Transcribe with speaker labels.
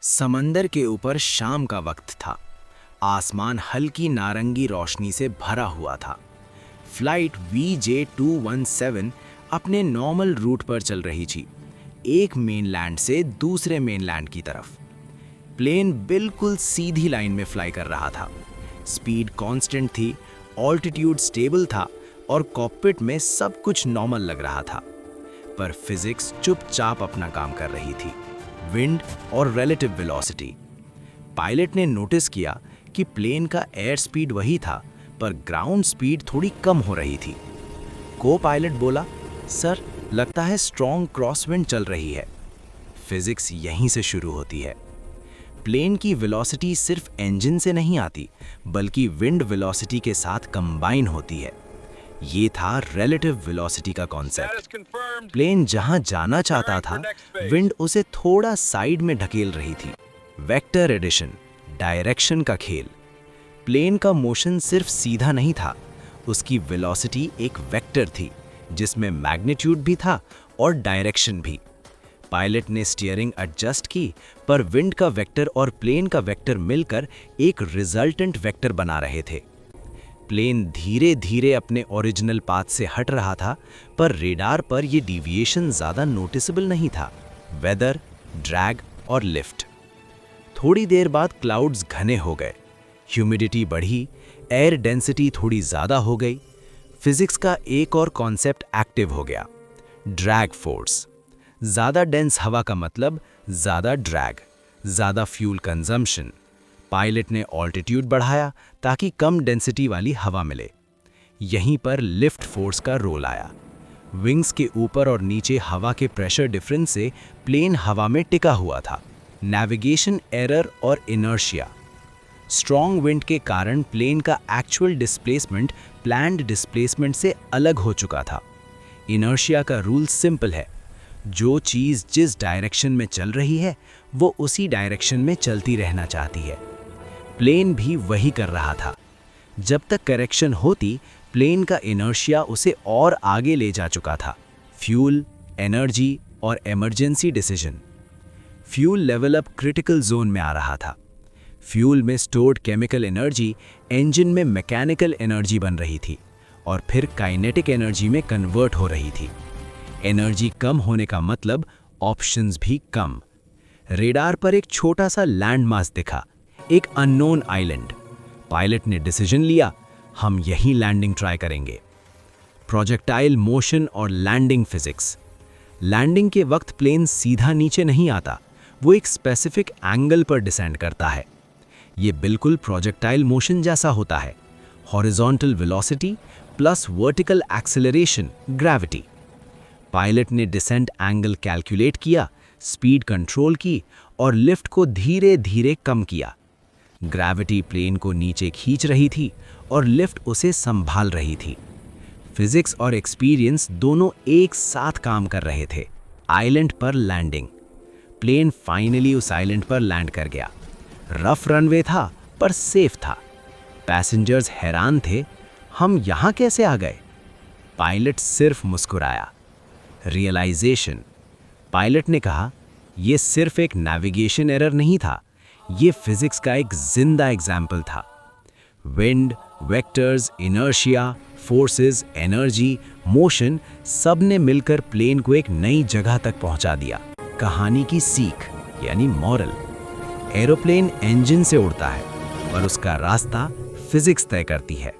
Speaker 1: समंदर के ऊपर शाम का वक्त था। आसमान हल्की नारंगी रोशनी से भरा हुआ था। फ्लाइट VJ217 अपने नॉर्मल रूट पर चल रही थी, एक मेनलैंड से दूसरे मेनलैंड की तरफ। प्लेन बिल्कुल सीधी लाइन में फ्लाई कर रहा था। स्पीड कांस्टेंट थी, ऑल्टीट्यूड स्टेबल था और कॉकपिट में सब कुछ नॉर्मल लग रहा था। पर फिजिक्स चुपचाप अपना काम कर रही थी, विंड और रिलेटिव वेलोसिटी। पायलट ने नोटिस किया कि प्लेन का एयर स्पीड वही था, पर ग्राउंड स्पीड थोड़ी कम हो रही थी। को पायलट बोला, सर लगता है स्ट्रॉन्ग क्रॉसविंड चल रही है। फिजिक्स यहीं से शुरू होती है। प्लेन की वेलोसिटी सिर्फ इंजन से नहीं आती, बल्कि विंड वेलोसिटी के साथ कंबाइन होती है। ये था रिलेटिव वेलोसिटी का कॉन्सेप्ट। प्लेन जहां जाना चाहता था, विंड उसे थोड़ा साइड में ढकेल रही थी। वेक्टर एडिशन, डायरेक्शन का खेल। प्लेन का मोशन सिर्फ सीधा नहीं था, उसकी वेलोसिटी एक वेक्टर थी जिसमें मैग्नीट्यूड भी था और डायरेक्शन भी। पायलट ने स्टीयरिंग एडजस्ट की, पर विंड का वेक्टर और प्लेन का वेक्टर मिलकर एक रिजल्टेंट वेक्टर बना रहे थे। प्लेन धीरे धीरे अपने ओरिजिनल पाथ से हट रहा था, पर रेडार पर यह डिविएशन ज़्यादा नोटिसेबल नहीं था। वेदर, ड्रैग और लिफ्ट। थोड़ी देर बाद क्लाउड्स घने हो गए, ह्यूमिडिटी बढ़ी, एयर डेंसिटी थोड़ी ज़्यादा हो गई। फिजिक्स का एक और कॉन्सेप्ट एक्टिव हो गया, ड्रैग फोर्स। ज़्यादा डेंस हवा का मतलब ज़्यादा ड्रैग, ज़्यादा फ्यूल कंजम्पशन। पायलट ने ऑल्टीट्यूड बढ़ाया ताकि कम डेंसिटी वाली हवा मिले। यहीं पर लिफ्ट फोर्स का रोल आया। विंग्स के ऊपर और नीचे हवा के प्रेशर डिफरेंस से प्लेन हवा में टिका हुआ था। नेविगेशन एरर और इनर्शिया। स्ट्रॉन्ग विंड के कारण प्लेन का एक्चुअल डिस्प्लेसमेंट प्लान्ड डिस्प्लेसमेंट से अलग हो चुका था। इनर्शिया का रूल सिंपल है, जो चीज़ जिस डायरेक्शन में चल रही है वो उसी डायरेक्शन में चलती रहना चाहती है। प्लेन भी वही कर रहा था। जब तक करेक्शन होती, प्लेन का इनर्शिया उसे और आगे ले जा चुका था। फ्यूल, एनर्जी और emergency decision. Fuel level up critical zone में आ रहा था। फ्यूल में स्टोर्ड केमिकल एनर्जी इंजन में मैकेनिकल एनर्जी बन रही थी और फिर काइनेटिक एनर्जी में कन्वर्ट हो रही थी। एनर्जी कम होने का मतलब ऑप्शंस भी कम। रेडार पर एक छोटा सा लैंडमास दिखा, एक अननोन आइलैंड। पायलट ने डिसीजन लिया, हम यहीं लैंडिंग ट्राई करेंगे। प्रोजेक्टाइल मोशन और लैंडिंग फिजिक्स। लैंडिंग के वक्त प्लेन सीधा नीचे नहीं आता, वो एक स्पेसिफिक एंगल पर डिसेंड करता है। ये बिल्कुल प्रोजेक्टाइल मोशन जैसा होता है, horizontal velocity plus vertical acceleration, gravity. Pilot ने डिसेंट एंगल कैलकुलेट किया, स्पीड कंट्रोल की और लिफ्ट को धीरे धीरे कम किया। ग्रेविटी प्लेन को नीचे खींच रही थी और लिफ्ट उसे संभाल रही थी। फिजिक्स और एक्सपीरियंस दोनों एक साथ काम कर रहे थे। आइलैंड पर लैंडिंग। प्लेन फाइनली उस आइलैंड पर लैंड कर गया। रफ रनवे था पर सेफ था। पैसेंजर्स हैरान थे, हम यहाँ कैसे आ गए? पायलट सिर्फ मुस्कुराया। रियलाइजेशन। पायलट ने कहा, यह सिर्फ एक नेविगेशन एरर नहीं था, ये फिजिक्स का एक जिंदा एग्जाम्पल था। Wind, vectors, inertia, forces, energy, motion सब ने मिलकर प्लेन को एक नई जगह तक पहुंचा दिया। कहानी की सीख यानी मॉरल, एरोप्लेन इंजन से उड़ता है पर उसका रास्ता फिजिक्स तय करती है।